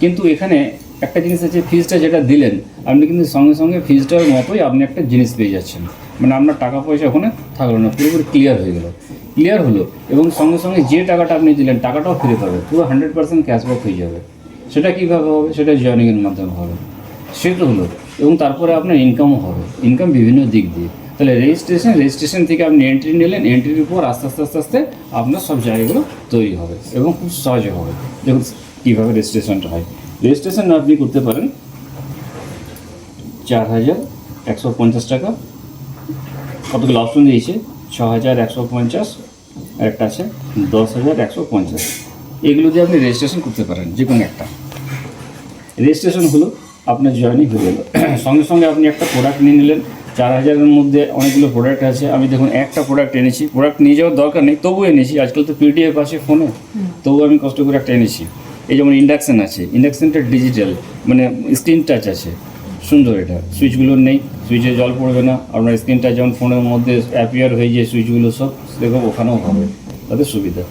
কিন্তু এখানে একটা জিনিস আছে, ফিজটা যেটা দিলেন আপনি কিন্তু সঙ্গে সঙ্গে ফিজটার মতোই আপনি একটা জিনিস পেয়ে যাচ্ছেন, মানে আপনার টাকা পয়সা ওখানে থাকলো না, পুরোপুরি ক্লিয়ার হলো এবং সঙ্গে সঙ্গে যে টাকাটা আপনি দিলেন টাকাটাও ফিরে পাবে, পুরো 100% ক্যাশব্যাক হয়ে যাবে। সেটা কীভাবে হবে? সেটা জয়েনিংয়ের মাধ্যমে হবে, সেটা হলো। এবং তারপরে আপনার ইনকামও হবে, ইনকাম বিভিন্ন দিক দিয়ে। তাহলে রেজিস্ট্রেশন থেকে আপনি এন্ট্রি নিলেন, এন্ট্রির উপর আস্তে আস্তে আস্তে আস্তে আপনার সব জায়গাগুলো তৈরি হবে এবং খুব সহজে হবে। দেখুন কীভাবে রেজিস্ট্রেশনটা হয়। রেজিস্ট্রেশন আপনি করতে পারেন 4,150 টাকা, কতগুলো অপশন দিয়েছে, 6,150, আর একটা আছে 10,150। এগুলো দিয়ে আপনি রেজিস্ট্রেশন করতে পারেন, যে কোনো একটা। রেজিস্ট্রেশন হলো, আপনার জয়েনিং হয়ে গেল। সঙ্গে সঙ্গে আপনি একটা প্রোডাক্ট নিয়ে নিলেন। 4,000-এর মধ্যে অনেকগুলো প্রোডাক্ট আছে, আমি দেখুন একটা প্রোডাক্ট এনেছি, প্রোডাক্ট নিয়ে যাওয়ার দরকার নেই, তবুও এনেছি। আজকাল তো পিডিএফ আছে ফোনে, তবুও আমি কষ্ট করে একটা এনেছি। এই যেমন ইন্ডাকশান আছে, ইন্ডাকশানটা ডিজিটাল, মানে স্ক্রিন টাচ আছে, সুন্দর। এটা সুইচগুলো নেই, সুইচে জল পড়বে না, আপনার স্ক্রিন টাচ যেমন ফোনের মধ্যে অ্যাপিয়ার হয়ে যায় সুইচগুলো সব, সেরকম ওখানেও হবে, তাদের সুবিধা।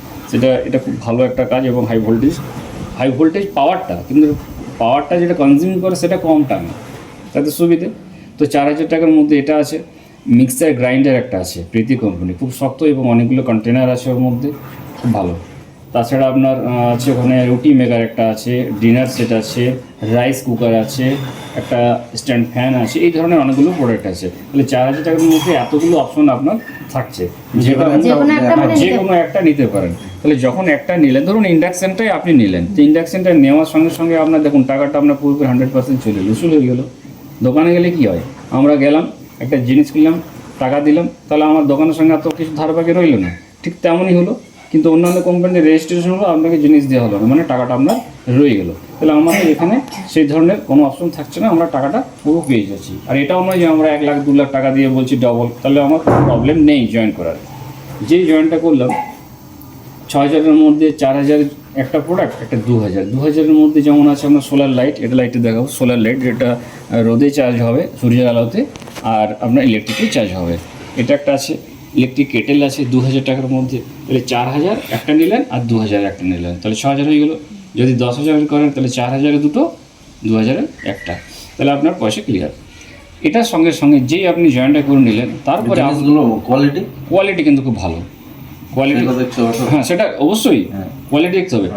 এটা খুব ভালো একটা কাজ। এবং হাই ভোল্টেজ পাওয়ারটা, কিন্তু পাওয়ারটা যেটা কনজিউম করে সেটা কম টানে, তাতে সুবিধে। তো 4,000 টাকার মধ্যে এটা আছে। মিক্সার গ্রাইন্ডার একটা আছে প্রীতি কোম্পানি, খুব শক্ত এবং অনেকগুলো কন্টেনার আছে ওর মধ্যে, খুব ভালো। তাছাড়া আপনার আছে ওখানে রুটি মেকার একটা আছে, ডিনার সেট আছে, রাইস কুকার আছে, একটা স্ট্যান্ড ফ্যান আছে, এই ধরনের অনেকগুলো প্রোডাক্ট আছে। তাহলে 4,000 টাকার মধ্যে এতগুলো অপশন আপনার থাকছে, যে কোনো একটা নিতে পারেন। তাহলে যখন একটা নিলেন, ধরুন ইন্ডাকশানটাই আপনি নিলেন, তো ইন্ডাকশানটা নেওয়ার সঙ্গে সঙ্গে আপনার দেখুন টাকাটা আপনার পুরোপুরি 100% চলে উসুল হয়ে গেলো। দোকানে গেলে কী হয়, আমরা গেলাম একটা জিনিস কিনলাম, টাকা দিলাম, তাহলে আমার দোকানের সঙ্গে এত কিছু ধার বাকি রইল না, ঠিক তেমনই হলো। কিন্তু অন্যান্য কোম্পানির রেজিস্ট্রেশন হলো, আপনাকে জিনিস দেওয়া হলো না, মানে টাকাটা আপনার রয়ে গেলো। তাহলে আমাদের এখানে সেই ধরনের কোনো অপশন থাকছে না, আমরা টাকাটা পুরো পেয়ে যাচ্ছি। আর এটাও নয় যে আমরা 1 লাখ 2 লাখ টাকা দিয়ে বলছি ডবল, তাহলে আমার কোনো প্রবলেম নেই জয়েন করার। যেই জয়েনটা করলাম 6,000-এর মধ্যে 4,000 একটা প্রোডাক্ট, একটা 2,000-এর মধ্যে যেমন আছে আপনার সোলার লাইট, এটা লাইটে দেখাবো, সোলার লাইট যেটা রোদে চার্জ হবে সূর্যের আলোতে, আর আপনার ইলেকট্রিকে চার্জ হবে। এটা একটা আছে, ইলেকট্রিক কেটেল আছে 2,000 টাকার মধ্যে। তাহলে 4,000 একটা নিলেন আর 2,000 একটা নিলেন, তাহলে 6,000 হয়ে গেলো। যদি 10,000 করেন তাহলে 4,000-এ দুটো, 2,000-এ একটা, তাহলে আপনার পয়সা ক্লিয়ার। এটার সঙ্গে সঙ্গে যেই আপনি জয়েনটা করে নিলেন, তারপরে কোয়ালিটি কিন্তু খুব ভালো কোয়ালিটি। হ্যাঁ, সেটা অবশ্যই কোয়ালিটি দেখতে হবে।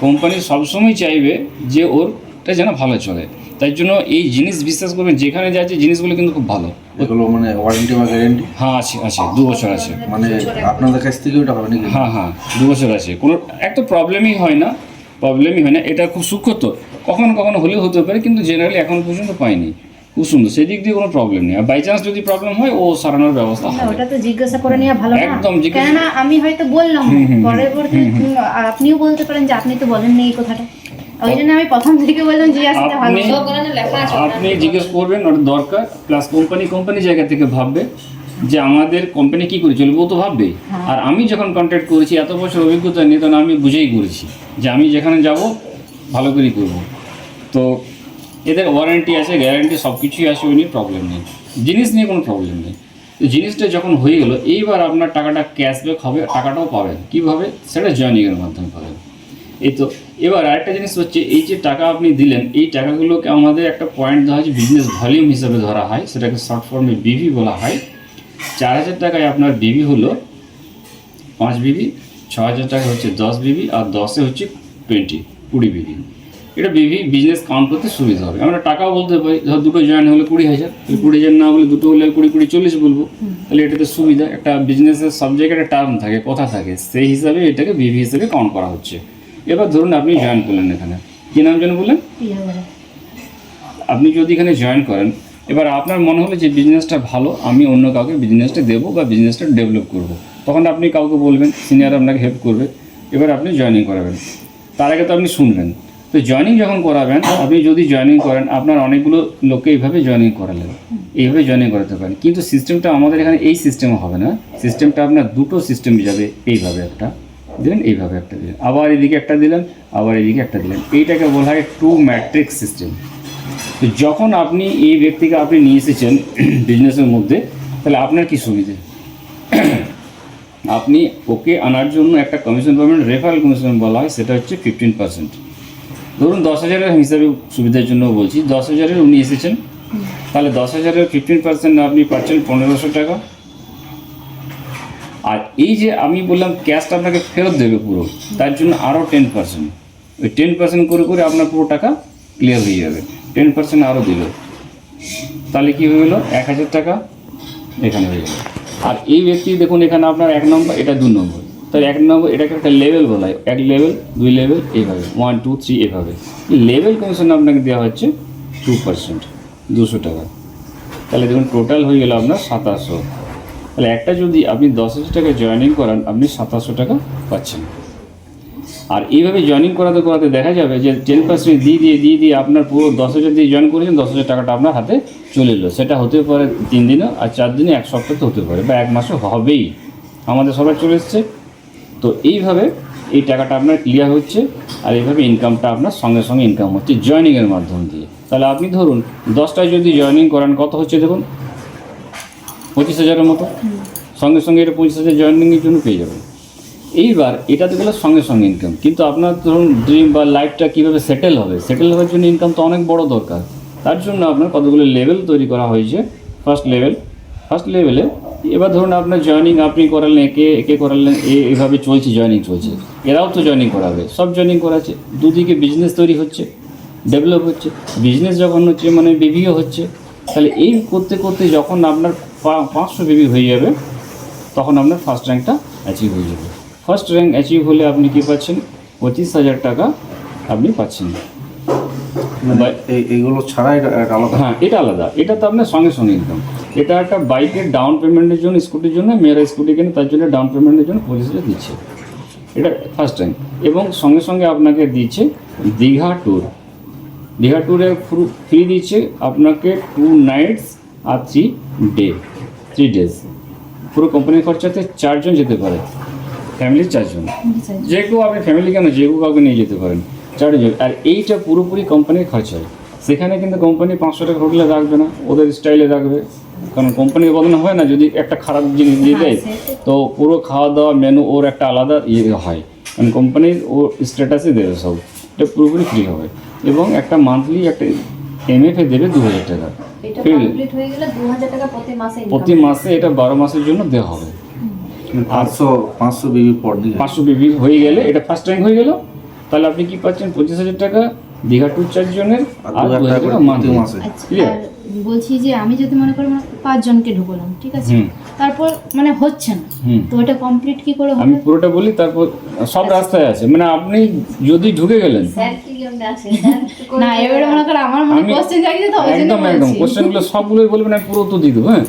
কোম্পানি সবসময় চাইবে যে ওরটা যেন ভালো চলে, তাই জন্য এই জিনিস বিশ্বাস করবেন, যেখানে যাচ্ছে জিনিসগুলো কিন্তু খুব ভালো। এগুলো মানে ওয়ারেন্টি বা গ্যারেন্টি? হ্যাঁ আছে, 2 বছর আছে। মানে আপনাদের কাছ থেকে ওটা হবে নাকি? হ্যাঁ 2 বছর আছে, কোনো একটা প্রবলেমই হয় না। এটা খুব সূক্ষ্ম, তো কখনো কখনো হলেও হতে পারে, কিন্তু জেনারেলি এখন পর্যন্ত পাইনি। খুব সুন্দর, সেদিক দিয়ে কোনো প্রবলেম নেই। আর বাই চান্স যদি প্রবলেম হয়, ও সারানোর ব্যবস্থা হবে। ওটা তো জিজ্ঞাসা করে নেওয়া ভালো না, একদম। কেননা আমি হয়তো বললাম, পরবর্তী আপনিও বলতে পারেন যে আপনি তো বলেননি এই কথাটা, ওই জন্য আমি প্রথম থেকে বললাম যে আসলে ভালো। আপনি জিজ্ঞেস করবেন, ওর দরকার। প্লাস কোম্পানি জায়গা থেকে ভাববে যে আমাদের কোম্পানি কী করে চলবে, ও তো ভাববেই। আর আমি যখন কন্ট্যাক্ট করেছি, এত বছর অভিজ্ঞতা নিয়ে, তখন আমি বুঝেই করেছি যে আমি যেখানে যাব ভালো করেই করব। তো এদের ওয়ারেন্টি আছে, গ্যারান্টি সব কিছুই আছে, ওই নিয়ে প্রবলেম নেই, জিনিস নিয়ে কোনো প্রবলেম নেই। তো জিনিসটা যখন হয়ে গেলো, এইবার আপনার টাকাটা ক্যাশব্যাক হবে, টাকাটাও পাবেন। কীভাবে? সেটা জয়েনিংয়ের মাধ্যমে পাবেন। এই তো। এবার আরেকটা জিনিস হচ্ছে, এই যে টাকা আপনি দিলেন, এই টাকাগুলোকে আমাদের একটা পয়েন্ট দেওয়া হয়েছে, বিজনেস ভলিউম হিসাবে ধরা হয়, সেটাকে শর্ট ফর্মে বিভি বলা হয়। 4,000 টাকায় আপনার বিভি হলো 5 বিভি, 6,000 টাকা হচ্ছে 10 বিভি, আর 10-এ হচ্ছে 20 বিভি। এটা বিজনেস কাউন্ট করতে সুবিধা হবে। আমরা টাকাও বলতে পারি, ধর দুটো জয়েন হলে 20,000, 20,000 না বলে দুটো হলে 20-40 বলবো, তাহলে এটাতে সুবিধা। একটা বিজনেসের সব জায়গায় একটা টার্ম থাকে, কথা থাকে, সেই হিসাবে এটাকে বিভি হিসেবে কাউন্ট করা হচ্ছে। এবার ধরুন আপনি জয়েন করলেন, এখানে কী নাম যেন বললেন, আপনি যদি এখানে জয়েন করেন, এবার আপনার মনে হলো যে বিজনেসটা ভালো, আমি অন্য কাউকে বিজনেসটা দেবো বা বিজনেসটা ডেভেলপ করব, তখন আপনি কাউকে বলবেন, সিনিয়র আপনাকে হেল্প করবে। এবার আপনি জয়েনিং করাবেন, তার আগে তো আপনি শুনবেন। তো জয়েনিং যখন করাবেন, আপনি যদি জয়েনিং করেন, আপনার অনেকগুলো লোককে এইভাবে জয়েনিং করালেন, এইভাবে জয়েনিং করাতে পারেন। কিন্তু সিস্টেমটা আমাদের এখানে এই সিস্টেমে হবে না, সিস্টেমটা আপনার দুটো সিস্টেম যাবে। এইভাবে একটা দিলেন, এইভাবে একটা দিলেন, আবার এদিকে একটা দিলেন, আবার এদিকে একটা দিলেন। এইটাকে বলা হয় 2 ম্যাট্রিক্স সিস্টেম। তো যখন আপনি এই ব্যক্তিকে আপনি নিয়ে এসেছেন বিজনেসের মধ্যে, তাহলে আপনার কি সুবিধে? আপনি ওকে আনার জন্য একটা কমিশন পাবেন, রেফারেল কমিশন বলা হয়, সেটা হচ্ছে 15%। ধরুন 10,000-এর হিসাবে সুবিধার জন্য বলছি, 10,000-এর উনি এসেছেন, তাহলে 10,000-এর 15% আপনি পাচ্ছেন 1,500 টাকা। আর এই যে আমি বললাম ক্যাশটা আপনাকে ফেরত দেবে পুরো, তার জন্য আরও 10%, ওই 10% করে করে আপনার পুরো টাকা ক্লিয়ার হয়ে যাবে। 10% আরও দিল, তাহলে কী হয়ে গেলো, 1,000 টাকা এখানে হয়ে গেল। আর এই ব্যক্তি দেখুন এখানে আপনার 1 নম্বর, এটা 2 নম্বর, তাহলে 1 নম্বর এটাকে একটা লেভেল বলা হয়, 1 লেভেল 2 লেভেল এইভাবে 1 2 3 এভাবে। লেভেল কমিশন আপনাকে দেওয়া হচ্ছে 2%, 200 টাকা। তাহলে দেখুন টোটাল হয়ে গেল আপনার 2700। তাহলে একটা যদি আপনি 10,000 টাকা জয়েনিং করান, আপনি 2700 টাকা পাচ্ছেন। আর এইভাবে জয়েনিং করাতে করাতে দেখা যাবে যে 10% দিয়ে আপনার পুরো 10,000 দিয়ে জয়েন করেছেন, 10,000 টাকাটা আপনার হাতে চলে এলো। সেটা হতে পারে 3 দিনে, আর 4 দিনে, 1 সপ্তাহে হতে পারে, বা 1 মাসে হবেই। আমাদের সবাই চলে এসছে। তো এইভাবে এই টাকাটা আপনার ক্লিয়ার হচ্ছে, আর এইভাবে ইনকামটা আপনার সঙ্গে সঙ্গে ইনকাম হচ্ছে জয়েনিংয়ের মাধ্যম দিয়ে। তাহলে আপনি ধরুন 10টায় যদি জয়েনিং করান, কত হচ্ছে দেখুন, 25,000-এর মতো। সঙ্গে সঙ্গে এটা 25,000 জয়েনিংয়ের জন্য পেয়ে যাবেন। এইবার এটা তো গেলো সঙ্গে সঙ্গে ইনকাম, কিন্তু আপনার ধরুন ড্রিম বা লাইফটা কীভাবে সেটেল হবে, সেটেল হওয়ার জন্য ইনকাম তো অনেক বড় দরকার। তার জন্য আপনার কতগুলো লেভেল তৈরি করা হয়েছে। ফার্স্ট লেভেলে এবার ধরুন আপনার জয়েনিং আপনি করালেন, একে করালেন, এইভাবে চলছে, জয়েনিং চলছে। এরাও তো জয়েনিং করাবে, সব জয়েনিং করাচ্ছে। দুদিকে বিজনেস তৈরি হচ্ছে, ডেভেলপ হচ্ছে। বিজনেস যখন হচ্ছে মানে বিবিও হচ্ছে। তাহলে এই করতে করতে যখন আপনার 500 বিবি হয়ে যাবে, তখন আপনার ফার্স্ট র্যাঙ্কটা অ্যাচিভ হয়ে যাবে। ফার্স্ট র্যাঙ্ক অ্যাচিভ হলে আপনি কী পাচ্ছেন, 25,000 টাকা আপনি পাচ্ছেন। এইগুলো ছাড়া এটা আলাদা? হ্যাঁ, এটা আলাদা। এটা তো আপনার সঙ্গে সঙ্গে ইনকাম। এটা একটা বাইকের ডাউন পেমেন্টের জন্য, স্কুটির জন্য, মেয়েরা স্কুটি কেনে তার জন্য ডাউন পেমেন্টের জন্য 25,000 দিচ্ছে। এটা ফার্স্ট র্যাঙ্ক। এবং সঙ্গে সঙ্গে আপনাকে দিচ্ছে দীঘা ট্যুরে ফ্রি দিচ্ছে আপনাকে 2 নাইটস আর 3 ডেজ। পুরো কোম্পানির খরচাতে 4 জন যেতে পারে, ফ্যামিলির 4 জন। যে কেউ, আপনি ফ্যামিলি কেন, যে কেউ কাউকে নিয়ে যেতে পারেন, 4 জন। আর এইটা পুরোপুরি কোম্পানির খরচায়। সেখানে কিন্তু কোম্পানি 500 টাকা হোটেলে রাখবে না, ওদের স্টাইলে রাখবে। কারণ কোম্পানির বদলে হয় না, যদি একটা খারাপ জিনিস দিয়ে দেয় তো পুরো খাওয়া দাওয়া মেনু ওর একটা আলাদা হয়। কারণ কোম্পানির ও স্ট্যাটাসে দেবে সব, এটা পুরোপুরি ফ্রি হবে। এবং একটা মান্থলি একটা MFA দেবে 2,000 টাকা। প্রতি মাসে এটা 12 মাসের জন্য দেওয়া হবে। 500 বিবি পর দিন, 500 বিবি হয়ে গেলে এটা ফার্স্ট র্যাঙ্ক হয়ে গেল। তাহলে আপনি কি পাচ্ছেন, 25,000 টাকা দীঘা ট্যুর 4 জনের, আর 2,000 টাকা মান্থলি মাসে। ক্লিয়ার? বলছি যে আমি যদি মনে করি 5 জনকে ঢুকলাম, ঠিক আছে, তারপর মানে হচ্ছে না, তো এটা কমপ্লিট কি করে হবে? আমি পুরোটা বলি, তারপর সব রাস্তায় আছে। মানে আপনি যদি ঢুকে গেলেন, না এবারে মনে করো আমার মনে কোশ্চেন জাগিয়ে, তো একদম কোশ্চেনগুলো সবগুলোই বলবেন, আমি পুরো তো দিয়ে দেবো। হ্যাঁ,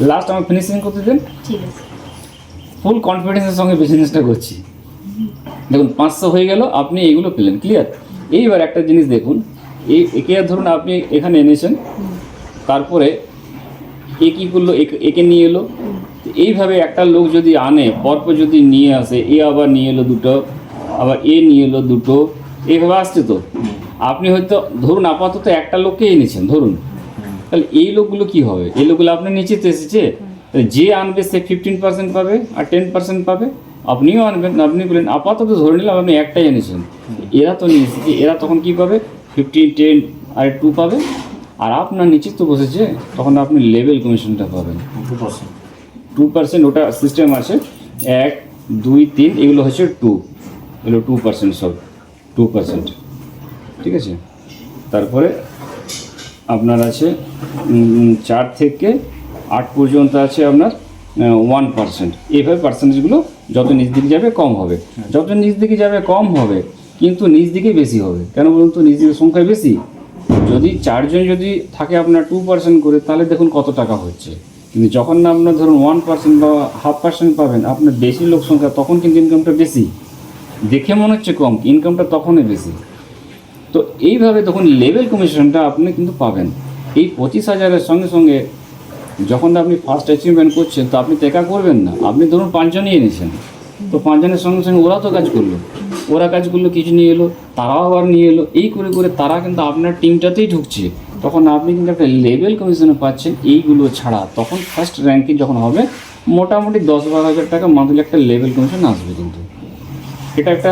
লাস্ট আমার ফিনিশিং করতে দেন। ঠিক আছে। ফুল কনফিডেন্সের সঙ্গে বিজনেসটা করছি। দেখুন 500 হয়ে গেল, আপনি এইগুলো পেলেন, ক্লিয়ার? এইবার একটা জিনিস দেখুন, একে ধরুন আপনি এখানে এনেছেন, তারপরে এ কী করলো, একে নিয়ে এলো। এইভাবে একটা লোক যদি আনে, পরপর যদি নিয়ে আসে, এ আবার নিয়ে এলো 2টো, আবার এ নিয়ে এলো 2টো, এইভাবে আসছে। তো আপনি হয়তো ধরুন আপাতত একটা লোককে এনেছেন ধরুন, তাহলে এই লোকগুলো কী হবে, এই লোকগুলো আপনার নিচেতে এসেছে। যে আনবে সে 15% পাবে, আর 10% পাবে। আপনিও আনবেন, আপনি বলেন আপাতত ধরে নিলাম আপনি একটাই এনেছেন, এরা তো নিয়ে এসেছে, এরা তখন কী পাবে, 15, 10 আর 2 পাবে। আর আপনার নিচে তো বসেছে, তখন আপনি লেভেল কমিশনটা পাবেন 2%। ওটা সিস্টেম আছে, 1, 2, 3, এগুলো হচ্ছে 2, এগুলো 2%, সব 2%, ঠিক আছে। তারপরে আপনার আছে 4 থেকে 8 পর্যন্ত আছে আপনার 1%। এইভাবে পার্সেন্টেজগুলো যত নিচ দিকে যাবে কম হবে, যত নিচ দিকে যাবে কম হবে, কিন্তু নিচ দিকে বেশি হবে। কেন বলুন তো, নিচ দিকের সংখ্যা বেশি। যদি 4 জন যদি থাকে আপনার 2% করে, তাহলে দেখুন কত টাকা হচ্ছে। কিন্তু যখন না আপনার ধরুন 1% বা 0.5% পাবেন, আপনার বেশি লোক সংখ্যা, তখন কিন্তু ইনকামটা বেশি। দেখে মনে হচ্ছে কম, ইনকামটা তখনই বেশি। তো এইভাবে তখন লেভেল কমিশনটা আপনি কিন্তু পাবেন। এই 25,000-এর সঙ্গে সঙ্গে যখন আপনি ফার্স্ট অ্যাচিভমেন্ট করছেন, তো আপনি তো একা করবেন না, আপনি ধরুন 5 জনই এনেছেন, তো 5 জনের সঙ্গে সঙ্গে ওরাও তো কাজ করলো, কিছু নিয়ে এলো, তারাও আবার নিয়ে এলো, এই করে করে তারা কিন্তু আপনার টিমটাতেই ঢুকছে। তখন আপনি কিন্তু একটা লেভেল কমিশনে পাচ্ছেন। এইগুলো ছাড়া তখন ফার্স্ট র্যাঙ্কে যখন হবে, মোটামুটি 10-12 হাজার টাকা মান্থলি একটা লেভেল কমিশন আসবে কিন্তু। এটা একটা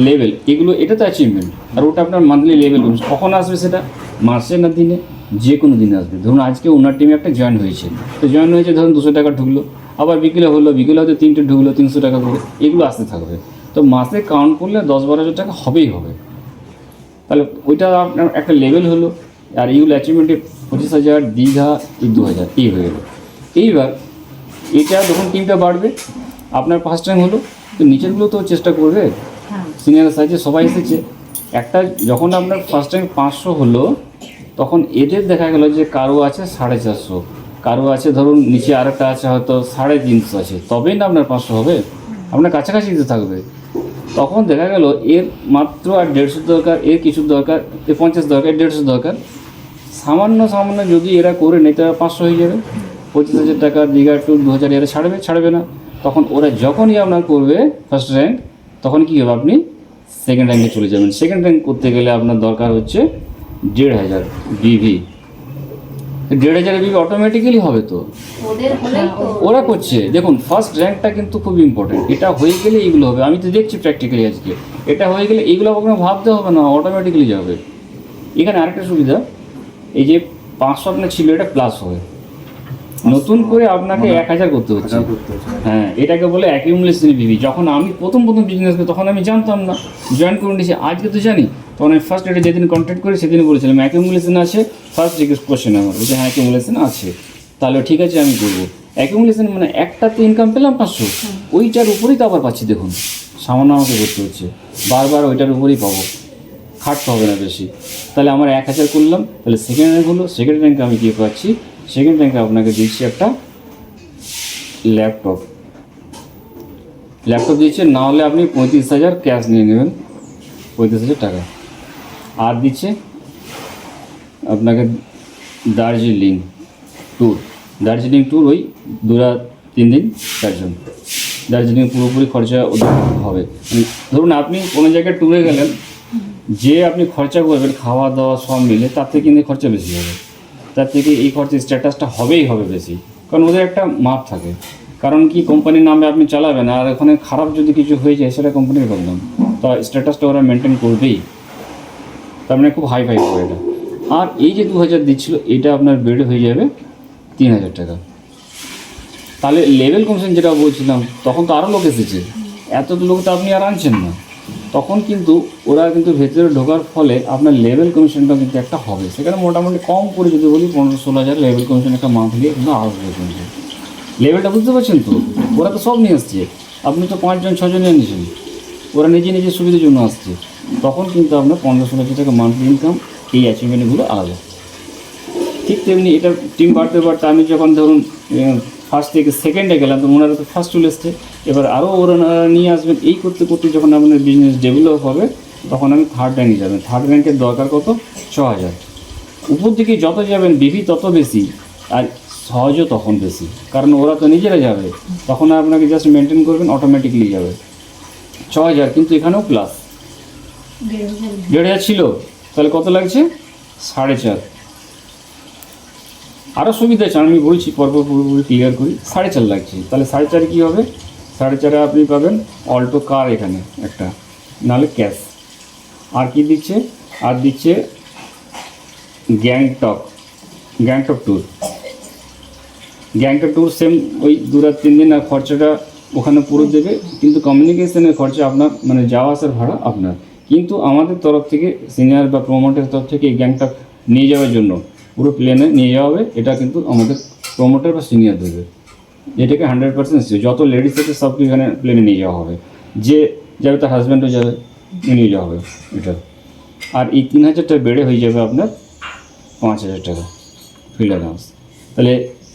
লেভেল, এগুলো এটা তো অ্যাচিভমেন্ট, আর ওটা আপনার মান্থলি লেভেল। কখন আসবে সেটা? মাসে না দিনে, যে কোনো দিনে আসবে। ধরুন আজকে ওনার টিমে একটা জয়েন হয়েছে, তো জয়েন হয়েছে ধরুন 200 টাকা ঢুকলো, আবার বিকেলে হলো, বিকেলে হয়তো 3টে ঢুকলো 300 টাকা করে, এগুলো আসতে থাকবে। তো মাসে কাউন্ট করলে 10-12 হাজার টাকা হবেই হবে। তাহলে ওইটা আপনার একটা লেভেল হলো। আর এইগুলো অ্যাচিভমেন্টে 25,000, দীঘা, 2,000 এই হয়ে গেলো। এইবার এটা যখন টিমটা বাড়বে, আপনার ফার্স্ট টাইম হলো, তো নিচেরগুলো তো চেষ্টা করবে, সিনিয়র সাইজে সবাই এসেছে। একটা যখন আপনার ফার্স্ট টাইম 500 হলো, তখন এদের দেখা গেল যে কারো আছে 450, কারো আছে ধরুন নিচে আরেকটা আছে হয়তো 350 আছে, তবেই না আপনার 500 হবে, আপনার কাছাকাছি দিতে থাকবে। তখন দেখা গেল এর মাত্র আর 150 দরকার, এর কিছু দরকার, এর 50 দরকার, 150 দরকার, সামান্য সামান্য যদি এরা করে নেয় তারা 500 হয়ে যাবে। 25,000 টাকা দীঘা ট্যুর 2,000 এরা ছাড়বে না। তখন ওরা যখনই আপনার করবে ফার্স্ট র্যাঙ্ক, তখন কী হবে, আপনি সেকেন্ড র্যাঙ্কে চলে যাবেন। সেকেন্ড র্যাঙ্ক করতে গেলে আপনার দরকার হচ্ছে 1,500 বিভি। 1,500 বিভি অটোমেটিক্যালি হবে। তো ওদের হলেই তো ওরা করছে, দেখুন ফার্স্ট র্যাঙ্কটা কিন্তু খুব ইম্পর্টেন্ট। এটা হয়ে গেলে এইগুলো হবে, আমি তো দেখছি প্র্যাকটিক্যালি আজকে। এটা হয়ে গেলে এইগুলো আপনার ভাবতে হবে না, অটোমেটিক্যালি যাবে। এখানে আরেকটা সুবিধা, এই যে 500 আপনার ছিল, এটা প্লাস হবে, নতুন করে আপনাকে 1,000 করতে হচ্ছে। হ্যাঁ, এটাকে বলে অ্যাকিউমুলেশন বিভি। যখন আমি প্রথম বিজনেস করি তখন আমি জানতাম না, জয়েন করে নিয়েছি, আজকে তো জানি। তখন আমি ফার্স্ট এটা যেদিন কন্ট্যাক্ট করি সেদিন বলেছিলাম অ্যাকিউমুলেশন আছে। ফার্স্ট জিজ্ঞেস কোশ্চেন আমার বলছে হ্যাঁ অ্যাকিউমুলেশন আছে, তাহলে ঠিক আছে আমি করবো। অ্যাকিউমুলেশন মানে একটাতে ইনকাম পেলাম 500, ওইটার উপরেই তো আবার পাচ্ছি। দেখুন সামান্য আমাকে করতে হচ্ছে, বারবার ওইটার উপরেই পাবো, খাটতে হবে না বেশি। তাহলে আমার 1,000 করলাম, তাহলে সেকেন্ড র্যাঙ্ক হলো। সেকেন্ড র্যাঙ্কে আমি কী পাচ্ছি, সেকেন্ড র্যাঙ্কে আপনাকে দিচ্ছি একটা ল্যাপটপ দিচ্ছে। না হলে আপনি 35,000 ক্যাশ নিয়ে নেবেন, 35,000 টাকা। আর দিচ্ছে আপনাকে দার্জিলিং ট্যুর, ওই 2-3 দিন 4 জন। দার্জিলিং পুরোপুরি খরচা ওদের হবে। ধরুন আপনি কোনো জায়গায় ট্যুরে গেলেন, যে আপনি খরচা করবেন খাওয়া দাওয়া সব মিলে, তার থেকে কিন্তু খরচা বেশি হবে। তার থেকে এই খরচা স্ট্যাটাসটা হবেই হবে বেশি, কারণ ওদের একটা মাপ থাকে। কারণ কি, কোম্পানির নামে আপনি চালাবেন, আর ওখানে খারাপ যদি কিছু হয়ে যায় সেটা কোম্পানির প্রবলেম, তো স্ট্যাটাসটা ওরা মেনটেন করবেই। তার মানে খুব হাই ফাই হবে এটা। আর এই যে 2,000 দিচ্ছিল, এটা আপনার বেড়ে হয়ে যাবে 3,000 টাকা। তাহলে লেভেল কমিশন যেটা বলছিলাম, তখন তো আরও লোক এসেছে, এত লোক তো আপনি আর আনছেন না। তখন কিন্তু ওরা কিন্তু ভেতরে ঢোকার ফলে আপনার লেভেল কমিশনটা কিন্তু একটা হবে। সেখানে মোটামুটি কম করে যদি বলি 15-16,000 লেভেল কমিশন একটা মান্থলি কিন্তু আসবে। কিন্তু লেভেলটা বুঝতে পারছেন তো, ওরা তো সব নিয়ে আসছে, আপনি তো 5-6 জন নিয়ে নিয়েছেন, ওরা নিজের সুবিধার জন্য আসছে। তখন কিন্তু আপনার 15-16,000 টাকা মান্থলি ইনকাম, এই অ্যাচিভমেন্টগুলো আলাদা। ঠিক তেমনি এটা টিম বাড়তে আমি যখন ধরুন ফার্স্ট থেকে সেকেন্ডে গেলাম, তো ওনারা তো ফার্স্ট চলে এসছে, এবার আরও ওরা নিয়ে আসবেন। এই করতে যখন আপনার বিজনেস ডেভেলপ হবে, তখন আমি থার্ড র্যাঙ্কে যাবেন। থার্ড র্যাঙ্কের দরকার কত? 6,000। উপর দিকে যত যাবেন বিভি তত বেশি, আর সহজও তখন বেশি, কারণ ওরা তো নিজেরা যাবে। তখন আপনাকে জাস্ট মেনটেন করবেন, অটোমেটিকলি যাবে। 6,000, কিন্তু এখানেও প্লাস 1,500 ছিল, তাহলে কত লাগছে? 4.5। আরও সুবিধা আছে, আমি বলছি পরপর পুরোপুরি ক্লিয়ার করি। 4.5 লাগছে, তাহলে 4.5 কী হবে? 4.5 আপনি পাবেন অল্টো কার এখানে একটা, নাহলে ক্যাশ। আর কি দিচ্ছে? আর দিচ্ছে গ্যাংটক ট্যুর সেম, ওই 2-3 দিন। আর খরচাটা ওখানে পুরো দেবে, কিন্তু কমিউনিকেশনের খরচা আপনার, মানে যাওয়া আসার ভাড়া আপনার। কিন্তু আমাদের তরফ থেকে, সিনিয়র বা প্রমোটারের তরফ থেকে এই গ্যাংটক নিয়ে যাওয়ার জন্য পুরো প্লেনে নিয়ে যাওয়া হবে। এটা কিন্তু আমাদের প্রমোটার বা সিনিয়র দেবে, এটাকে 100% শিওর। যত লেডিস আছে সবকে এখানে প্লেনে নিয়ে যাওয়া হবে, যে যাবে তার হাজব্যান্ডও যাবে, নিয়ে যাওয়া হবে এটা। আর এই 3,000 টাকা বেড়ে হয়ে যাবে আপনার 5,000 টাকা ফিল্ড অ্যালাউন্স। তাহলে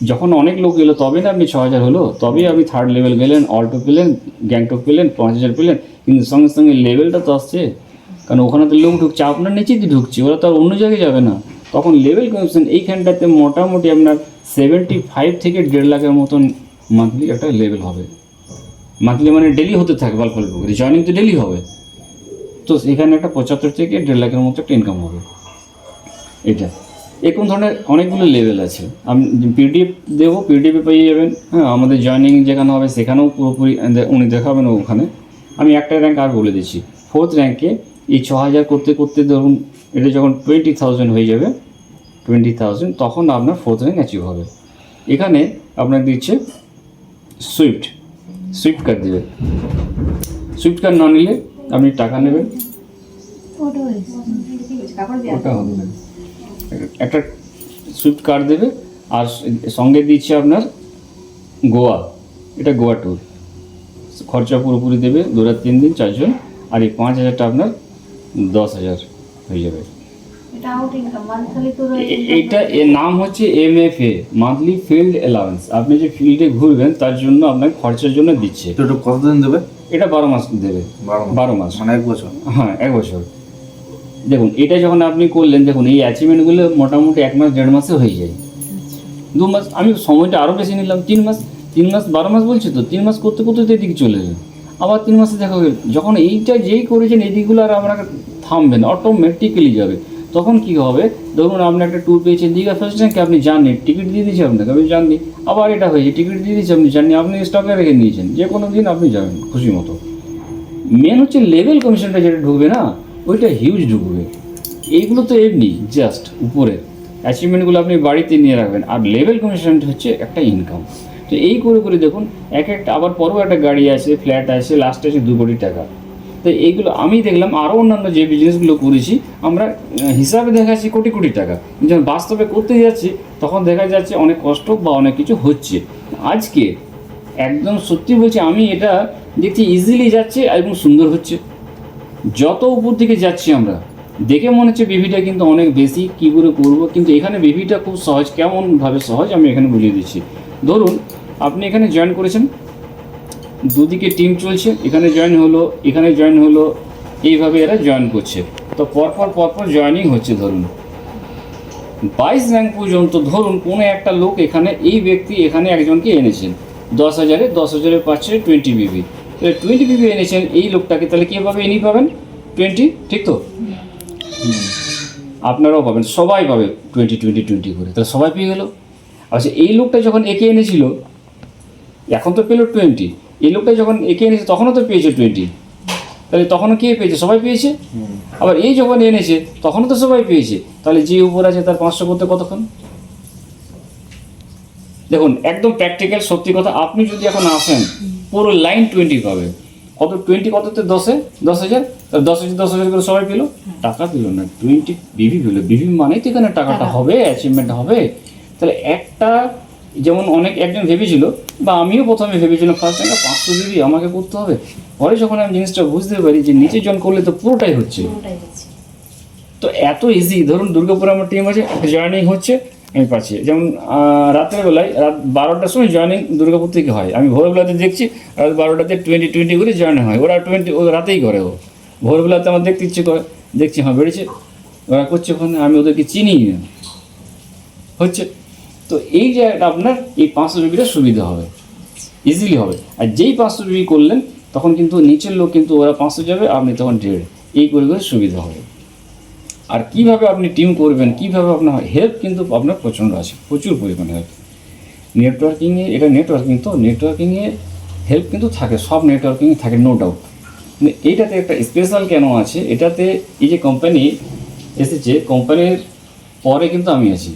যখন অনেক লোক এলো তবে না আপনি 6,000 হলো, তবেই আপনি থার্ড লেভেল গেলেন, অল্টো পেলেন, গ্যাংটক পেলেন, 5,000 পেলেন। কিন্তু সঙ্গে সঙ্গে লেভেলটা তো আসছে, কারণ ওখানে তো লোক ঢুকছে, আপনার নিচেই তো ঢুকছে, ওরা তো আর অন্য জায়গায় যাবে না। তখন লেভেল কমিশন এইখানটাতে মোটামুটি আপনার 75 থেকে 1.5 লাখের মতন মান্থলি একটা লেভেল হবে। মান্থলি মানে ডেলি হতে থাকে, অল্প করে জয়েনিং তো ডেলি হবে। তো এখানে একটা 75 থেকে 1.5 লাখের মতো একটা ইনকাম হবে। এটা এরকম ধরনের অনেকগুলো লেভেল আছে। আমি পিডিএফ দেবো, পিডিএফে পেয়ে যাবেন। হ্যাঁ, আমাদের জয়েনিং যেখানে হবে সেখানেও পুরোপুরি উনি দেখাবেন ওখানে। আমি একটা র্যাঙ্ক আর বলে দিচ্ছি, 4th র্যাঙ্কে এই 6,000 করতে করতে ধরুন এটা যখন 20,000 হয়ে যাবে, 20,000 তখন আপনার 4th র্যাঙ্ক অ্যাচিভ হবে। এখানে আপনার দিচ্ছে সুইফট কার্ড দেবে। সুইফট কার্ড না নিলে আপনি টাকা নেবেন, ওটা হবে না। একটা সুইফট কার্ড দেবে আর সঙ্গে দিচ্ছে আপনার গোয়া, এটা গোয়া ট্যুর, খরচা পুরোপুরি দেবে 2-3 দিন 4 জন, আর এই 5,000টা আপনার 10,000 হয়ে যাবে। এইটা এর নাম হচ্ছে MFA, মান্থলি ফিল্ড অ্যালাউন্স। আপনি যে ফিল্ডে ঘুরবেন তার জন্য আপনার খরচার জন্য দিচ্ছে। তো এটা কতদিন দেবে? এটা 12 মাস দেবে। 12 মাস মানে 1 বছর? হ্যাঁ, 1 বছর। দেখুন এটা যখন আপনি করলেন, দেখুন এই অ্যাচিভমেন্টগুলো মোটামুটি 1 মাস 1.5 মাসে হয়ে যায়, 2 মাস। আমি সময়টা আরও বেশি নিলাম, 3 মাস। 3 মাস 12 মাস বলছি তো, 3 মাস করতে করতে এদিকে চলে গেল, আবার 3 মাসে দেখা গেল। যখন এইটা যেই করেছেন এই দিকগুলো আর আপনাকে থামবে না, অটোমেটিক্যালি যাবে। তখন কি হবে, ধরুন আপনি একটা ট্যুর পেয়েছেন দীঘা ফার্স্ট র্যাঙ্কে, আপনি জাননি, টিকিট দিয়ে দিয়েছে আপনাকে, আপনি জাননি, আবার এটা হয়েছে টিকিট দিয়ে দিয়েছে আপনি জাননি, আপনি স্টকে রেখে নিয়েছেন, যে কোনো দিন আপনি যাবেন খুশি মতো। মেন হচ্ছে লেভেল কমিশনটা যেটা ঢুকবে না, ওইটা হিউজ ঢুকবে। এইগুলো তো এমনি জাস্ট উপরে অ্যাচিভমেন্টগুলো আপনি বাড়িতে নিয়ে রাখবেন, আর লেভেল কমিশনটা হচ্ছে একটা ইনকাম। তো এই করে করে দেখুন একটা আবার পরেও একটা গাড়ি আছে, ফ্ল্যাট আছে, লাস্টে আছে 2 কোটি টাকা। তো এইগুলো আমি দেখলাম আরও অন্যান্য যে বিজনেসগুলো করেছি আমরা হিসাবে দেখাচ্ছি কোটি কোটি টাকা, যখন বাস্তবে করতে যাচ্ছি তখন দেখা যাচ্ছে অনেক কষ্ট বা অনেক কিছু হচ্ছে। আজকে একদম সত্যি বলছি, আমি এটা দেখছি ইজিলি যাচ্ছে এবং সুন্দর হচ্ছে। যত উপর দিকে যাচ্ছি আমরা দেখে মনে হচ্ছে বিভিটা কিন্তু অনেক বেশি, কী করে করবো, কিন্তু এখানে বিভিটা খুব সহজ। কেমনভাবে সহজ আমি এখানে বুঝিয়ে দিচ্ছি। ধরুন আপনি এখানে জয়েন করেছেন, দুদিকে টিম চলছে, এখানে জয়েন হলো, এখানে জয়েন হলো, এইভাবে এরা জয়েন করছে। তো পরপর জয়েনিং হচ্ছে। ধরুন 22 র্যাঙ্ক পর্যন্ত ধরুন কোনো একটা লোক এখানে, এই ব্যক্তি এখানে একজনকে এনেছেন 10,000-এ পাচ্ছে 20 বিবি। তাহলে 20 বিবি এনেছেন এই লোকটাকে, তাহলে কীভাবে ইনি পাবেন 20, ঠিক তো? আপনারাও পাবেন, সবাই পাবে 20 করে, তাহলে সবাই পেয়ে গেল। আচ্ছা এই লোকটা যখন একে এনেছিল এখন তো পেলো 20, এই লোকটা যখন একে এনেছে তখনও তো পেয়েছে 20, তাহলে তখনও কে পেয়েছে? সবাই পেয়েছে। আবার এই যখন এনেছে তখনও তো সবাই পেয়েছে, তাহলে যে উপর আছে তার 500 করতে কতক্ষণ? দেখুন একদম প্র্যাকটিক্যাল সত্যি কথা, আপনি যদি এখন আসেন পুরো লাইন 20 পাবে। কত 20 কততে 10-এ 10,000, 10,000 করে সবাই পেলো, টাকা পেলো না, 20 বিবি পেলো। বিবি মানেই তো এখানে টাকাটা হবে, অ্যাচিভমেন্ট হবে। তাহলে একটা যেমন একজন ভেবেছিল, বা আমিও প্রথমে ভেবেছিলাম ফার্স্ট টাইম 500 বিবি আমাকে করতে হবে। পরে যখন আমি জিনিসটা বুঝতে পারি যে নিচে জন করলে তো পুরোটাই হচ্ছে, তো এত ইজি। ধরুন দুর্গাপুরে আমার টিম আছে, জয়েনিং হচ্ছে, আমি পাচ্ছি। যেমন রাতের বেলায় রাত 12টার সময় জয়েনিং দুর্গাপুর থেকে হয়, আমি ভোরবেলাতে দেখছি রাত 12টাতে 20 করে জয়েনিং হয়। ওরা 20 ও রাতেই করে, ও ভোরবেলাতে আমার দেখতে ইচ্ছে করে, দেখছি হ্যাঁ বেড়েছে, ওরা করছে ওখানে, আমি ওদেরকে চিনি না, হচ্ছে। তো এই যে আপনার এই 500 বিবিটা সুবিধা হবে, ইজিলি হবে। আর যেই 500 বিবি করলেন তখন কিন্তু নিচের লোক কিন্তু ওরা 500 যাবে, আপনি তখন 1.5, এই করে করে সুবিধা হবে। আর কীভাবে আপনি টিম করবেন, কীভাবে আপনার হেল্প কিন্তু আপনার প্রচণ্ড আছে, প্রচুর পরিমাণে হেল্প। নেটওয়ার্কিংয়ে, এটা নেটওয়ার্কিং, তো নেটওয়ার্কিংয়ে হেল্প কিন্তু থাকে, সব নেটওয়ার্কিংয়ে থাকে, নো ডাউট। কিন্তু এইটাতে একটা স্পেশাল কেন আছে, এটাতে এই যে কোম্পানি এসেছে, কোম্পানির পরে কিন্তু আমি আছি,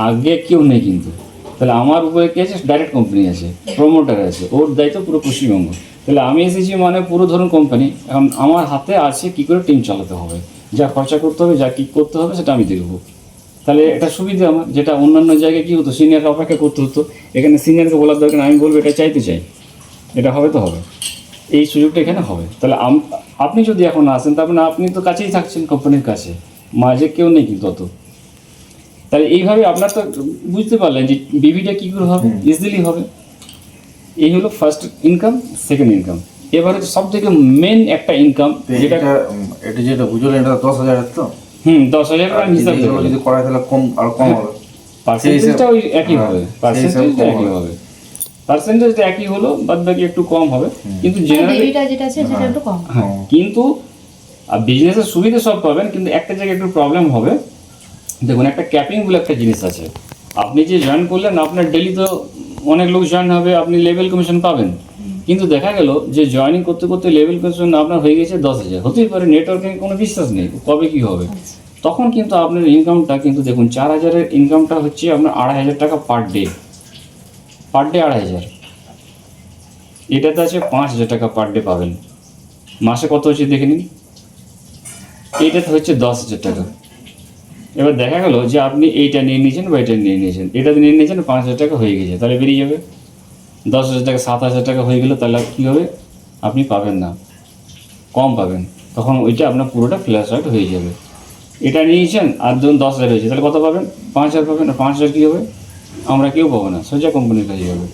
আগে কেউ নেই কিন্তু। তাহলে আমার উপরে কে আছে? ডাইরেক্ট কোম্পানি আছে, প্রমোটার আছে, ওর দায়িত্ব পুরো পশ্চিমবঙ্গ। তাহলে আমি এসেছি মানে পুরো ধরুন কোম্পানি, এখন আমার হাতে আছে কী করে টিম চালাতে হবে, যা খরচা করতে হবে, যা কী করতে হবে সেটা আমি দেখবো। তাহলে এটা সুবিধা আমার, যেটা অন্যান্য জায়গায় কী হতো সিনিয়রকে অপেক্ষা করতে হতো, এখানে সিনিয়রকে বলার দরকার, আমি বলবো এটা চাইতে চাই, এটা হবে তো হবে, এই সুযোগটা এখানে হবে। তাহলে আপনি যদি এখন আসেন তারপরে আপনি তো কাছেই থাকছেন, কোম্পানির কাছে, মাঝে কেউ নেই কিন্তু অত। তাহলে এইভাবে আপনার তো বুঝতে পারলেন যে বিবিটা কী করে হবে, ইজিলি হবে। এই হলো ফার্স্ট ইনকাম, সেকেন্ড ইনকাম। এবার হচ্ছে সব থেকে মেন একটা ইনকাম, যেটা এটা যেটা বুঝলেন এটা 10,000 তো 10,000 হিসাব এগুলো যদি করা তাহলে কম আর কম হবে, পার্সেন্টেজটা ওই একই হবে, পার্সেন্টেজটা একই হবে, পার্সেন্টেজটা একই হলো, বাদ বাকি একটু কম হবে, কিন্তু জেনারেলি বেবিটা যেটা আছে সেটা একটু কম। হ্যাঁ, কিন্তু বিজনেসের সুবিধা সব পাবেন, কিন্তু একটা জায়গায় একটু প্রবলেম হবে। দেখুন একটা ক্যাপিং বলে একটা জিনিস আছে, আপনি যে জয়েন করলেন আপনার ডেলি তো অনেক লোক জয়েন হবে, আপনি লেভেল কমিশন পাবেন, কিন্তু দেখা গেল যে জয়েনিং করতে করতে লেভেল কোশ্চেন আপনার হয়ে গেছে 10,000, হতেই পারে নেটওয়ার্কে কোনো বিশ্বাস নেই কবে কী হবে। তখন কিন্তু আপনার ইনকামটা কিন্তু দেখুন 4,000-এর ইনকামটা হচ্ছে আপনার 2,500 টাকা পার ডে 2,500। এটাতে আছে 5,000 টাকা পার ডে পাবেন। মাসে কত হচ্ছে দেখে নিন, এইটাতে হচ্ছে 10,000 টাকা। এবার দেখা গেল যে আপনি এইটা নিয়ে নিয়েছেন বা এটা নিয়ে নিয়েছেন, এটাতে নিয়ে নিয়েছেন 5,000 টাকা হয়ে গেছে, তাহলে বেরিয়ে যাবে 10,000 টাকা 7,000 টাকা হয়ে গেলে, তাহলে কী হবে আপনি পাবেন না, কম পাবেন। তখন ওইটা আপনার পুরোটা ফ্ল্যাশ আউট হয়ে যাবে। এটা নিয়েছেন আর ধরুন 10,000 হয়েছে, তাহলে কত পাবেন? 5,000 পাবেন। আর 5,000 কী হবে? আমরা কেউ পাবো না, সোজা কোম্পানির কাছে যাবে।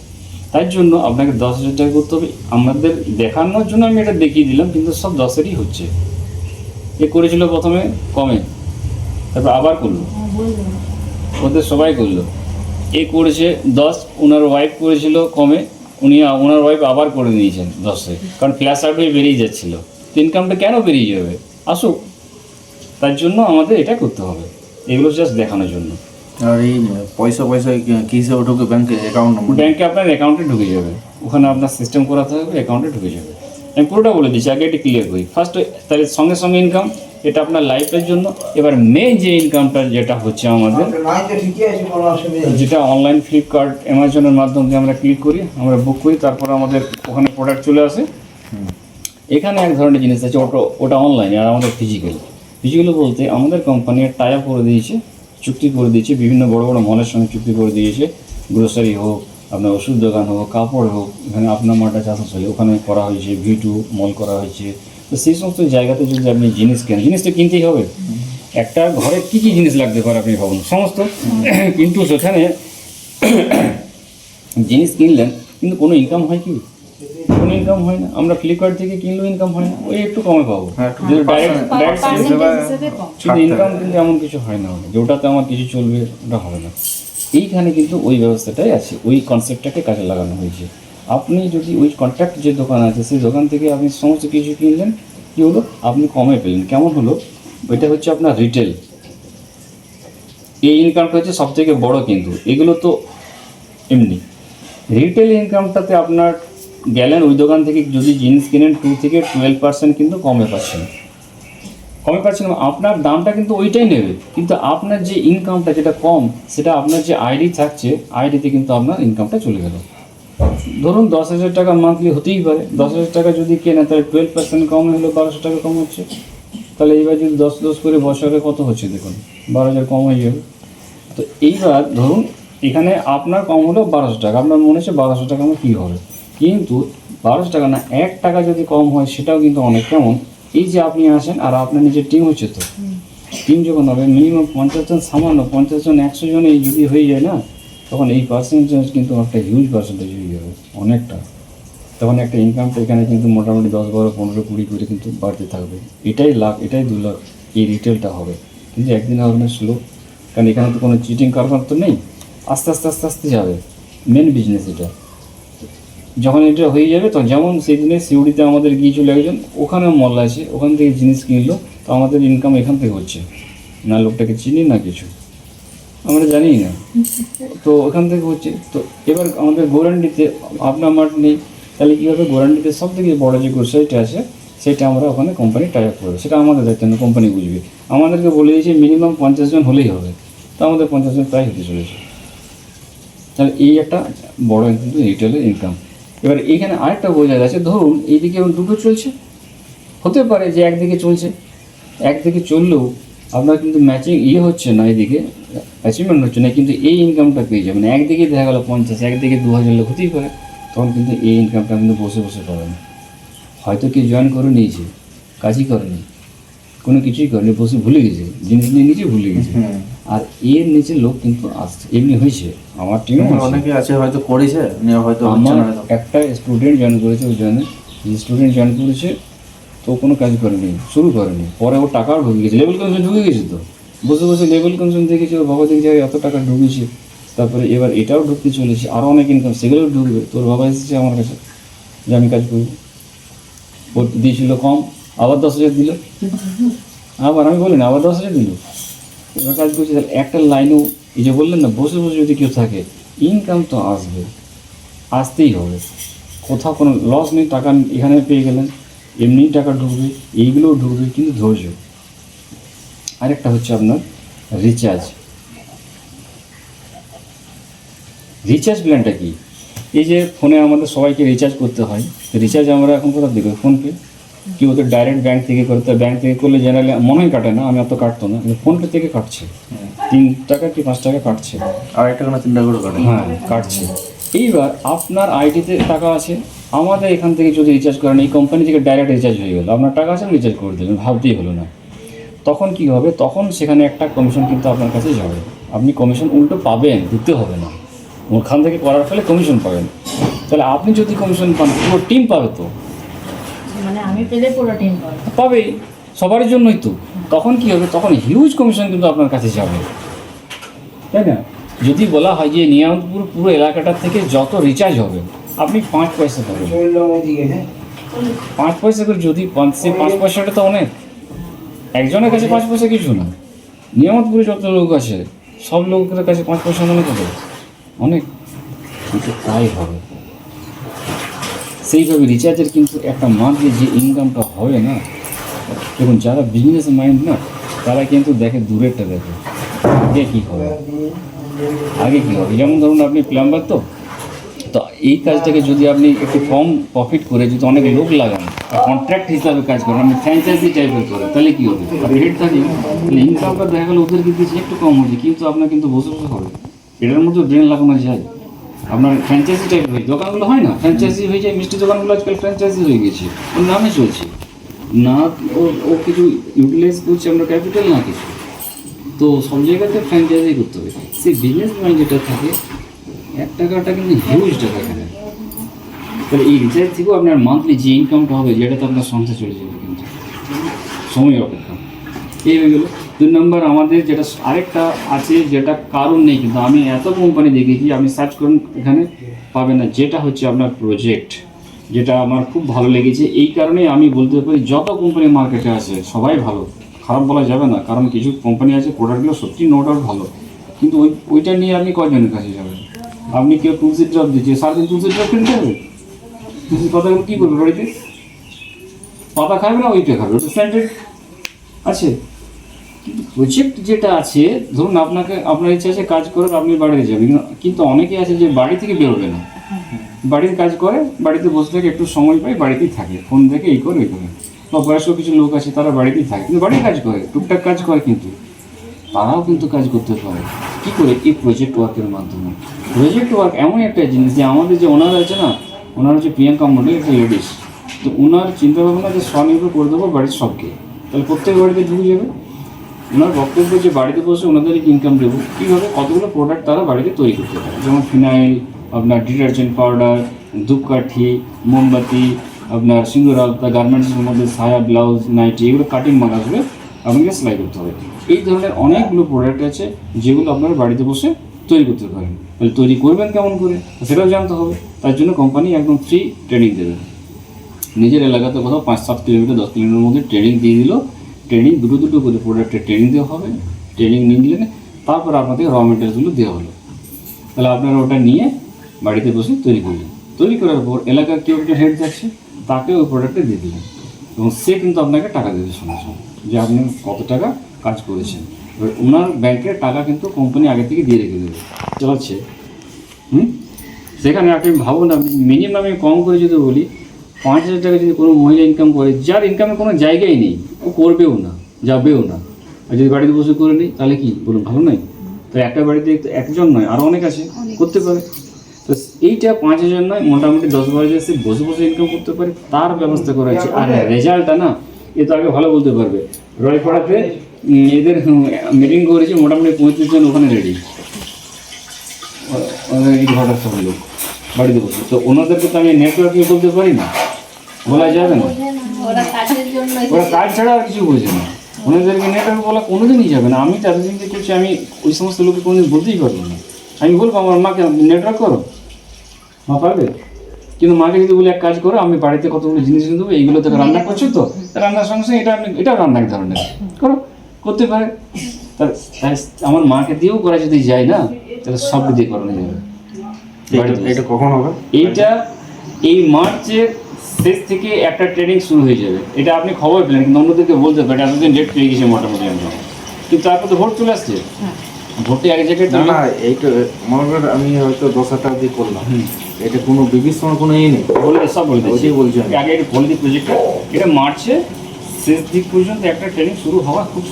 তাই জন্য আপনাকে 10,000 টাকা করতে হবে। আমাদের দেখানোর জন্য আমি এটা দেখিয়ে দিলাম, কিন্তু সব 10-এরই হচ্ছে। এ করেছিল প্রথমে কমে, তারপর আবার করলো, ওদের সবাই করলো। এ করেছে 10, ওনার ওয়াইফ করেছিল কমে, ওনার ওয়াইফ আবার করে নিয়েছেন 10-এ, কারণ ফ্ল্যাশ আউট হয়ে বেরিয়ে যাচ্ছিল। তো ইনকামটা কেন বেরিয়ে যাবে? আসুক, তার জন্য আমাদের এটা করতে হবে। এগুলো জাস্ট দেখানোর জন্য। আর এই পয়সা কি হিসাবে ঢুকে ব্যাংকে অ্যাকাউন্ট নম্বর? ব্যাংকে আপনার অ্যাকাউন্টে ঢুকে যাবে, ওখানে আপনার সিস্টেম করাতে হবে, অ্যাকাউন্টে ঢুকে যাবে। আমি পুরোটা বলে দিচ্ছি, আগে এটা ক্লিয়ার করি। ফার্স্ট তাহলে সঙ্গে সঙ্গে ইনকাম, এটা আপনার লাইফের জন্য। এবার মেন যে ইনকামটা যেটা হচ্ছে আমাদের, যেটা অনলাইন ফ্লিপকার্ট অ্যামাজনের মাধ্যমে আমরা ক্লিক করি, আমরা বুক করি, তারপর আমাদের ওখানে প্রোডাক্ট চলে আসে। এখানে এক ধরনের জিনিস আছে, ওটা অনলাইন, আর আমাদের ফিজিক্যাল বলতে আমাদের কোম্পানি টাই আপ করে দিয়েছে, চুক্তি করে দিয়েছে, বিভিন্ন বড় বড় মলের সঙ্গে চুক্তি করে দিয়েছে। গ্রোসারি হোক, আপনার ওষুধ দোকান হোক, কাপড় হোক, এখানে আপনার মাটা চাষ চলে, ওখানে করা হয়েছে। V2 মল করা হয়েছে। তো সেই সমস্ত জায়গাতে যদি আপনি জিনিস কেনেন, জিনিস তো কিনতেই হবে। একটা ঘরে কী কী জিনিস লাগতে পারে আপনি ভাবুন, সমস্ত। কিন্তু সেখানে জিনিস কিনলেন, কিন্তু কোনো ইনকাম হয় কি? কোনো ইনকাম হয় না। আমরা ফ্লিপকার্ট থেকে কিনলেও ইনকাম হয় না, ওই একটু কমে পাবো। ডাইরেক্ট শুধু ইনকাম কিন্তু এমন কিছু হয় না যে ওটাতে আমার কিছু চলবে, ওটা হবে না। এইখানে কিন্তু ওই ব্যবস্থাটাই আছে, ওই কনসেপ্টটাকে কাজে লাগানো হয়েছে। আপনি যদি ওই কন্ট্যাক্ট যে দোকান আছে, সেই দোকান থেকে আপনি সমস্ত কিছু কিনলেন, কী হলো? আপনি কমে পেলেন। কেমন হলো? ওইটা হচ্ছে আপনার রিটেল। এই ইনকামটা হচ্ছে সবথেকে বড়। কিন্তু এগুলো তো এমনি। রিটেল ইনকামটাতে আপনার গেলেন ওই দোকান থেকে, যদি জিনিস কিনেন 2 থেকে 12% কিন্তু কমে পাচ্ছেন। আপনার দামটা কিন্তু ওইটাই নেবে, কিন্তু আপনার যে ইনকামটা যেটা কম, সেটা আপনার যে আইডি থাকছে, আইডিতে কিন্তু আপনার ইনকামটা চলে গেল। ধরুন 10,000 টাকা মান্থলি হতেই পারে। 10,000 টাকা যদি কেনে, তাহলে 12% কম হলো 1,200 টাকা কম হচ্ছে। তাহলে এইবার যদি 10 করে বছরে কত হচ্ছে দেখুন, 12,000 কম হয়ে যাবে। তো এইবার ধরুন এখানে আপনার কম হলো 1,200 টাকা, আপনার মনে হচ্ছে 1,200 টাকা আমার কী হবে, কিন্তু 1,200 টাকা না, 1 টাকা যদি কম হয় সেটাও কিন্তু অনেক। কেমন? এই যে আপনি আসেন আর আপনার নিজের টিম হচ্ছে, তো টিম যখন হবে মিনিমাম 50 জন, সামান্য 50 জন 100 জনে যদি হয়ে যায় না, তখন এই পার্সেন্টেজ কিন্তু একটা হিউজ পার্সেন্টেজ হয়ে যাবে, অনেকটা। তখন একটা ইনকামটা এখানে কিন্তু মোটামুটি 10, 12, 15, 20 করে কিন্তু বাড়তে থাকবে। এটাই লাখ, এটাই 2 লাখ এই রিটেলটা হবে। কিন্তু একদিন হবে না, স্লো, কারণ এখানে তো কোনো চিটিং কারবার তো নেই। আস্তে আস্তে আস্তে আস্তে যাবে। মেন বিজনেস এটা। যখন এটা হয়ে যাবে, তো যেমন সেই দিনে সিউড়িতে আমাদের গিয়েছিল একজন, ওখানে মল আছে, ওখান থেকে জিনিস কিনলো, তো আমাদের ইনকাম এখান থেকে হচ্ছে না। লোকটাকে চিনি না, কিছু আমরা জানি না, তো ওখান থেকে হচ্ছে। তো এবার আমাদের গোরান্ডিতে আপনার মাঠ নেই, তাহলে কী হবে? গোরান্ডিতে সব থেকে বড়ো যে গ্রোসারিটা আছে, সেটা আমরা ওখানে কোম্পানি টাই আপ করবে। সেটা আমাদের দায়িত্ব না, কোম্পানি বুঝবে। আমাদেরকে বলে দিয়েছে মিনিমাম 50 জন হলেই হবে, তো আমাদের 50 জন প্রায় হতে চলেছে। তাহলে এই একটা বড় কিন্তু রিটেলের ইনকাম। এবার এইখানে আরেকটা বোঝা যাচ্ছে, ধরুন এইদিকে দুটো চলছে, হতে পারে যে একদিকে চলছে, একদিকে চললেও আপনার কিন্তু ম্যাচিং হচ্ছে না, এদিকে অ্যাচিভমেন্ট হচ্ছে না, কিন্তু এই ইনকামটা পেয়ে যাবেন। একদিকে দেখা গেলো 50, একদিকে 2,000 লোক হতেই পারে, তখন কিন্তু এই ইনকামটা কিন্তু বসে বসে পাবেন। হয়তো কেউ জয়েন করে নিয়েছে, কাজই করেনি, কোনো কিছুই করেনি, বসে ভুলে গেছে, জিনিস নিয়ে নিচে ভুলে গেছে। আর এর নিচে লোক কিন্তু আসছে, এমনি হয়েছে। আমার টিমে অনেকে আছে হয়তো করেছে, হয়তো আমার একটা স্টুডেন্ট জয়েন করেছে, ওই জন্য স্টুডেন্ট জয়েন করেছে, তো কোনো কাজ করেনি, শুরু করেনি। পরে ও টাকাও ঢুকে গেছে, লেভেল কনসেন্ট ঢুকে গেছে, তো বসে বসে লেভেল কনসেন্ট দেখেছে, ওর বাবা দেখে যায় এত টাকা ঢুকেছে। তারপরে এবার এটাও ঢুকতে চলেছে, আরও অনেক ইনকাম, সেগুলোও ঢুকবে। তোর বাবা এসেছে আমার কাছে যে আমি কাজ করি, ওর দিয়েছিল কম, আবার 10,000 দিল, আবার আমি বলি না, আবার 10,000 দিল, এবার কাজ করছি। তাহলে একটা লাইনেও এই যে বললেন না, বসে বসে যদি কেউ থাকে, ইনকাম তো আসবে, আসতেই হবে। কোথাও কোনো লস নেই, টাকা এখানে পেয়ে গেলেন, এমনি টাকা ঢুকবে, এইগুলোও ঢুকবে, কিন্তু ধৈর্য। আরেকটা হচ্ছে আপনার রিচার্জ। রিচার্জ প্ল্যানটা কি? এই যে ফোনে আমাদের সবাইকে রিচার্জ করতে হয়, রিচার্জ আমরা এখন কোথাও দেখব ফোনপে, কি ওদের ডাইরেক্ট ব্যাঙ্ক থেকে করতে, ব্যাঙ্ক থেকে করলে জেনারেলি মনে হয় কাটে না, আমি অত কাটতো না, কিন্তু ফোনপে থেকে কাটছে 3 টাকা কি 5 টাকা কাটছে, 2.5 টাকা না 3 টাকা করে কাটে। হ্যাঁ কাটছে। এইবার আপনার আইডিতে টাকা আছে, আমাদের এখান থেকে যদি রিচার্জ করেন, এই কোম্পানি থেকে ডাইরেক্ট রিচার্জ হয়ে গেল, আপনার টাকা আছে রিচার্জ করে দিলেন, ভাবতেই হলো না। তখন কি হবে? তখন সেখানে একটা কমিশন কিন্তু আপনার কাছে যাবে, আপনি কমিশন উল্টো পাবেন, দিতে হবে না, ওখান থেকে করার ফলে কমিশন পাবেন। তাহলে আপনি যদি কমিশন পান, পুরো টিম পাবে তো, মানে আমি পেলে পুরো টিম পাবো। পাবেই, সবার জন্যই তো। তখন কি হবে? তখন হিউজ কমিশন কিন্তু আপনার কাছে যাবে, তাই না? যদি বলা হয় যে নিয়ামতপুর পুরো এলাকাটার থেকে যত রিচার্জ হবে আপনি 5 পয়সা পাবেন, 5 পয়সা করে যদি পান, সেই 5 পয়সাটা তো অনেক, একজনের কাছে 5 পয়সা কিছু না। নিয়ামতপুরে যত লোক আছে সব লোকের কাছে 5 পয়সা মনে করে অনেক, কিন্তু তাই হবে। সেইভাবে রিচার্জের কিন্তু একটা মান্থলি যে ইনকামটা হবে না, এবং যারা বিজনেস মাইন্ড না, তারা কিন্তু দেখে দূরেরটা দেখে, আগে কী হবে, আগে কী হবে। যেমন ধরুন আপনি প্লাম্বার, তো এই কাজটাকে যদি আপনি একটু কম প্রফিট করে যদি অনেক লোক লাগান, কন্ট্রাক্ট হিসাবে কাজ করেন, আপনি ফ্র্যাঞ্চাইজি টাইপের করেন, তাহলে কী হবে? রেট থাকে, তাহলে ইনকামটা দেখা গেলো ওদের কিন্তু একটু কম হচ্ছে, কিন্তু আপনার কিন্তু বসে বসে হবে। এটার মধ্যে ব্রেন লাগানো যায়। আপনার ফ্র্যাঞ্চাইজি টাইপের হয়, দোকানগুলো হয় না, ফ্র্যাঞ্চাইজি হয়ে যায়, মিষ্টি দোকানগুলো আজকাল ফ্র্যাঞ্চাইজি হয়ে গেছে, ওর নামে চলছে না, ও কিছু ইউটিলাইজ করছে আমরা ক্যাপিটাল না কিছু, তো সব জায়গাতে ফ্র্যাঞ্চাইজি করতে হবে। সেই বিজনেস মাইন্ড যেটা থাকে, 1 টাকাটা কিন্তু হিউজ টাকা থাকে। তাহলে এই রিচার্জ থেকেও আপনার মান্থলি যে ইনকামটা হবে, যেটাতে আপনার সংসার চলে যাবে, কিন্তু সময়ের অপেক্ষা। এই হয়ে গেলো 2 নম্বর। আমাদের যেটা আরেকটা আছে, যেটা কারণ নেই, কিন্তু আমি এত কোম্পানি দেখেছি, আমি সার্চ করুন এখানে পাবেন না, যেটা হচ্ছে আপনার প্রজেক্ট, যেটা আমার খুব ভালো লেগেছে। এই কারণেই আমি বলতে পারি যত কোম্পানি মার্কেটে আছে সবাই ভালো, খারাপ বলা যাবে না, কারণ কিছু কোম্পানি আছে প্রোডাক্টগুলো সত্যি নো ডাউট ভালো, কিন্তু ওইটা নিয়ে আপনি কয়জনের কাছে যাবেন? আপনি কেউ তুলসির ড্রপ দিচ্ছে, সারাদিন তুলসির ড্রপ কিনতে হবে, তুলসির পাতাগুলো কী করবে বাড়িতে? পাতা খাবে না, ওইটা খাবে, ওটা স্যান্ডেড আছে। কিন্তু প্রজেক্ট যেটা আছে, ধরুন আপনার ইচ্ছা আছে কাজ করে আপনি বাড়িতে যাবেন, কিন্তু অনেকে আছে যে বাড়ি থেকে বেরোবে না, বাড়ির কাজ করে, বাড়িতে বসে থেকে একটু সময় পায়, বাড়িতেই থাকে, ফোন দেখে এই করে ওই করে। বা বয়স্ক কিছু লোক আছে তারা বাড়িতেই থাকে, কিন্তু বাড়ির কাজ করে, টুকটাক কাজ করে, কিন্তু তারাও কিন্তু কাজ করতে পারে। কী করে? এই প্রজেক্ট ওয়ার্কের মাধ্যমে। প্রজেক্ট ওয়ার্ক এমন একটা জিনিস যে আমাদের যে ওনার আছে না, ওনার হচ্ছে প্রিয়াঙ্কা মন্ডল, একটা লেডিস, তো ওনার চিন্তাভাবনা যে স্বনির্ভর করে দেবো বাড়ির সবকে, তাহলে প্রত্যেক বাড়িতে ঢুকে যাবে। ওনার বক্তব্য যে বাড়িতে বসে ওনাদের ইনকাম দেবো, কীভাবে? কতগুলো প্রোডাক্ট তারা বাড়িতে তৈরি করতে পারে, যেমন ফিনাইল, আপনার ডিটারজেন্ট পাউডার, ধূপকাঠি, মোমবাতি, আপনার সিঁদুর আলতা, গার্মেন্টসের মধ্যে সায়া, ব্লাউজ, নাইটি, এগুলো কাটিং মাগাসবে আপনাকে সেলাই করতে হবে। এই ধরনের অনেকগুলো প্রোডাক্ট আছে যেগুলো আপনারা বাড়িতে বসে তৈরি করতে পারেন। তাহলে তৈরি করবেন কেমন করে সেটাও জানতে হবে। তার জন্য কোম্পানি একদম ফ্রি ট্রেনিং দেবে। নিজের এলাকাতে কোথাও 5-7 কিলোমিটার 10 কিলোমিটার মধ্যে ট্রেনিং দিয়ে দিল। ট্রেনিং দুটো করে প্রোডাক্টের ট্রেনিং দেওয়া হবে। ট্রেনিং নিয়ে নিলেন, তারপর আপনাদের র মেটেরিয়ালসগুলো দেওয়া হলো। তাহলে আপনারা ওটা নিয়ে বাড়িতে বসে তৈরি করলেন। তৈরি করার পর এলাকার কেউ একটা হেড থাকছে, তাকে ওই প্রোডাক্টটা দিয়ে দিলেন, এবং সে কিন্তু আপনাকে টাকা দেবে সঙ্গে সঙ্গে, যে আপনি কত টাকা কাজ করেছেন। এবার ওনার ব্যাংকের টাকা কিন্তু কোম্পানি আগে থেকে দিয়ে রেখে দেবে, চালাচ্ছে। সেখানে আপনি ভাবুন, আপনি মিনিমাম আমি কম করে যদি বলি 5,000 টাকা যদি কোনো মহিলা ইনকাম করে, যার ইনকামের কোনো জায়গাই নেই, ও করবেও না, যাবেও না, আর যদি বাড়িতে বসে করে নিই তাহলে কি বলুন, ভালো নয়? তো একটা বাড়িতে একজন নয়, আরও অনেক আছে করতে পারে। তো এইটা 5,000 নয়, মোটামুটি 10-12 সে বসে বসে ইনকাম করতে পারে, তার ব্যবস্থা করা হয়েছে। আর রেজাল্টটা না, এ তো আগে ভালো বলতে পারবে। রয়পাড়াতে এদের মিটিং করেছে, মোটামুটি 35 জন ওখানে রেডি, ইট ভাটার সব লোক বাড়িতে বসে। তো ওনাদেরকে তো আমি নেটওয়ার্কিং বলতে পারি না, বলা যাবে না, ওরা কাজ ছাড়া আর কিছু বোঝে না। ওনাদেরকে নেটওয়ার্ক বলা কোনোদিনই যাবে না। আমি তো এতদিন দেখেছি, আমি ওই সমস্ত লোককে কোনোদিন বলতেই পারবো না। আমি বলবো আমার মাকে নেটওয়ার্ক করো, মা পারবে। কিন্তু মাকে যদি বলি এক কাজ করো, আমি বাড়িতে কতগুলো জিনিস এনে দেবো, এইগুলো থেকে রান্না করছো, তো রান্নার সঙ্গে সঙ্গে এটাও রান্না এক ধরনের করো, করতে পারে। তাই আমার মাকে দিয়েও করা যদি যায় না, তাহলে সব দিয়ে করানো যাবে। এটা কখন হবে? এইটা এই মার্চের শেষ থেকে একটা ট্রেনিং শুরু হয়ে যাবে, এটা আপনি খবর পেলেন কিন্তু অন্যদেরকে বলতে পারেন এতদিন ডেট পেয়ে গেছে মোটামুটি আমরা, কিন্তু তারপর তো ভোট চলে আসছে, ভোটে এক জায়গায় না না, এইটা মনে করেন আমি হয়তো 10,000 দিয়ে করলাম, এটা কোনো বিবির সময় কোনো নেই, বলে সব বলে দিচ্ছি। ওইটাই বলছি আমি। আগে এটা বলে দিই প্রজেক্টটা, এটা মার্চে শেষ দিক পর্যন্ত একটা ট্রেনিং শুরু হওয়া খুব